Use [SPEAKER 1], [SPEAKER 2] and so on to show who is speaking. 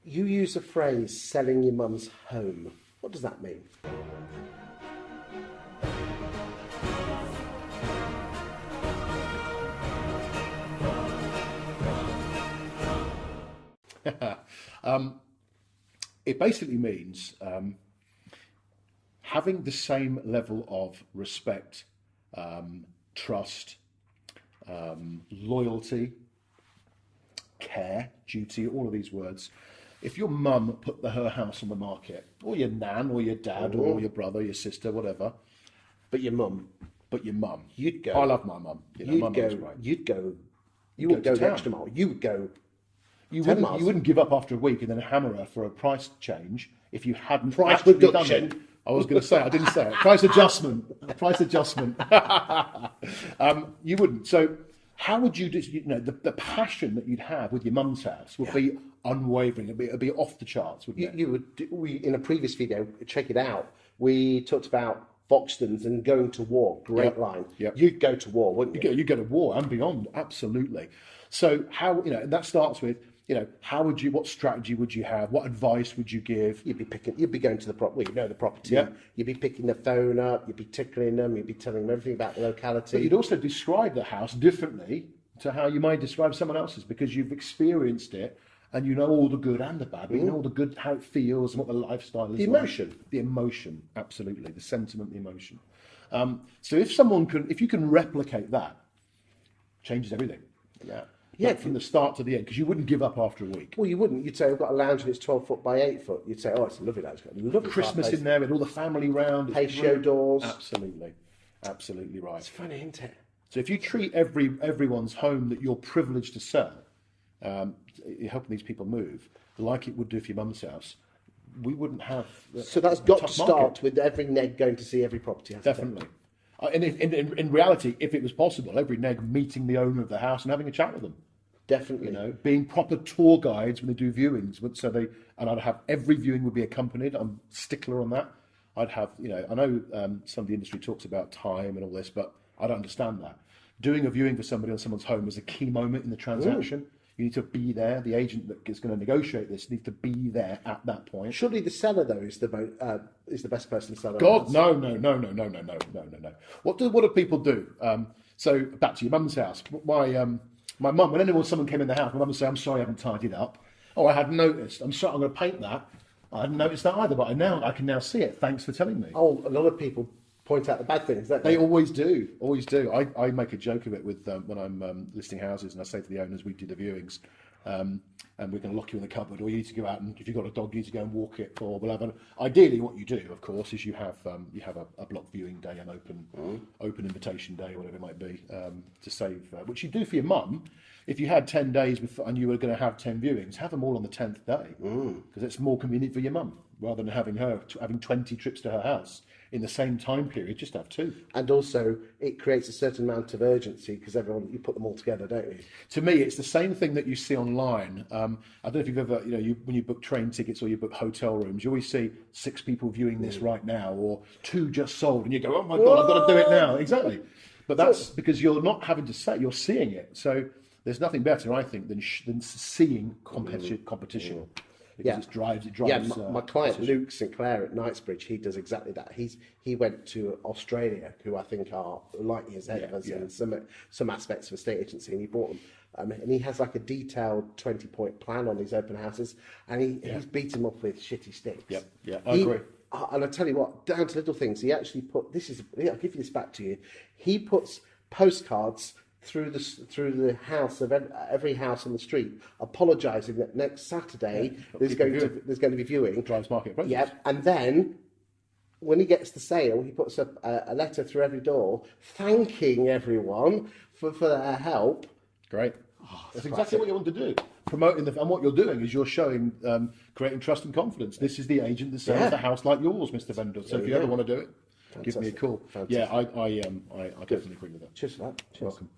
[SPEAKER 1] You use the phrase selling your mum's home. What does that mean?
[SPEAKER 2] It basically means having the same level of respect, trust, loyalty, care, duty, all of these words. If your mum put her house on the market, or your nan, or your dad, or your brother, your sister, whatever,
[SPEAKER 1] But your mum.
[SPEAKER 2] you'd go. I love my mum. You wouldn't
[SPEAKER 1] go the extra mile. You would go.
[SPEAKER 2] You wouldn't give up after a week and then hammer her for a price change if you hadn't
[SPEAKER 1] Price
[SPEAKER 2] actually
[SPEAKER 1] reduction.
[SPEAKER 2] done it. I was going to say, I didn't say it. Price adjustment. Price adjustment. You wouldn't. So how would you just, the passion that you'd have with your mum's house would be unwavering. It'd be off the charts, wouldn't it?
[SPEAKER 1] We in a previous video, check it out. We talked about Foxtons and going to war. Great line.
[SPEAKER 2] Yep.
[SPEAKER 1] You'd go to war, wouldn't you?
[SPEAKER 2] You go to war and beyond, absolutely. So how, that starts with, what strategy would you have? What advice would you give?
[SPEAKER 1] You'd be going to the property. Well, you know the property.
[SPEAKER 2] Yeah.
[SPEAKER 1] You'd be picking the phone up. You'd be tickling them. You'd be telling them everything about the locality.
[SPEAKER 2] But you'd also describe the house differently to how you might describe someone else's, because you've experienced it and you know all the good and the bad. But you know all the good, how it feels and what the lifestyle is.
[SPEAKER 1] The emotion.
[SPEAKER 2] Like. The emotion, absolutely. The sentiment, the emotion. So if you can replicate that, changes everything. Yeah.
[SPEAKER 1] Yeah,
[SPEAKER 2] from the start to the end, because you wouldn't give up after a week.
[SPEAKER 1] Well, you wouldn't. You'd say, I've got a lounge and it's 12 foot by 8 foot. You'd say, oh, it's a lovely lounge. It's got a lovely
[SPEAKER 2] Christmas in there with all the family round.
[SPEAKER 1] Patio doors.
[SPEAKER 2] Absolutely right.
[SPEAKER 1] It's funny, isn't it?
[SPEAKER 2] So if you treat everyone's home that you're privileged to sell, you're helping these people move, like it would do for your mum's house, we wouldn't have.
[SPEAKER 1] So that's got to start with every neg going to see every property.
[SPEAKER 2] Definitely. And in reality, if it was possible, every neg meeting the owner of the house and having a chat with them.
[SPEAKER 1] Definitely.
[SPEAKER 2] Being proper tour guides when they do viewings. And I'd have every viewing would be accompanied. I'm stickler on that. I'd have, I know some of the industry talks about time and all this, but I don't understand that. Doing a viewing for somebody on someone's home is a key moment in the transaction. You need to be there. The agent that is going to negotiate this needs to be there at that point.
[SPEAKER 1] Surely the seller, though, is the best person to sell.
[SPEAKER 2] God, no. What do people do? So back to your mum's house. My mum, when someone came in the house, my mum would say, "I'm sorry, I haven't tidied up." Oh, I hadn't noticed. I'm sorry, I'm going to paint that. I hadn't noticed that either, but I can now see it. Thanks for telling me.
[SPEAKER 1] Oh, a lot of people point out the bad things, don't they?
[SPEAKER 2] They always do. I make a joke of it with when I'm listing houses, and I say to the owners, we do the viewings, and we're going to lock you in the cupboard, or you need to go out, and if you've got a dog, you need to go and walk it, or whatever. Ideally, what you do, of course, is you have a block viewing day, an open invitation day, whatever it might be, to save, which you do for your mum. If you had 10 days and you were going to have 10 viewings, have them all on the 10th day, because it's more convenient for your mum rather than having 20 trips to her house in the same time period. Just have 2.
[SPEAKER 1] And also, it creates a certain amount of urgency because you put them all together, don't you?
[SPEAKER 2] To me, it's the same thing that you see online. I don't know if you've ever, when you book train tickets or you book hotel rooms, you always see 6 people viewing this right now, or 2 just sold, and you go, "Oh my God, I've got to do it now." Exactly. But that's because you're not having to say, you're seeing it. So there's nothing better, I think, than seeing competition. Because it drives.
[SPEAKER 1] Yeah, my client Luke Sinclair at Knightsbridge, he does exactly that. He went to Australia, who I think are light years ahead of us in some aspects of estate agency, and he bought them. And he has like a detailed 20-point plan on these open houses, and he's beat them up with shitty sticks.
[SPEAKER 2] Yeah, I agree.
[SPEAKER 1] And I tell you what, down to little things, he actually I'll give you this back to you. He puts postcards through the house of every house on the street, apologising that next Saturday there's going to be viewing.
[SPEAKER 2] Drives market presence.
[SPEAKER 1] Yeah, and then when he gets the sale, he puts a letter through every door, thanking everyone for their help.
[SPEAKER 2] Great. That's exactly what you want to do. Promoting and what you're doing is you're showing, creating trust and confidence. This is the agent that sells the house like yours, Mr. Vendor. So if you ever want to do it, give me a call.
[SPEAKER 1] Fantastic.
[SPEAKER 2] Yeah, I definitely agree with that.
[SPEAKER 1] Cheers for that. Cheers.
[SPEAKER 2] Welcome.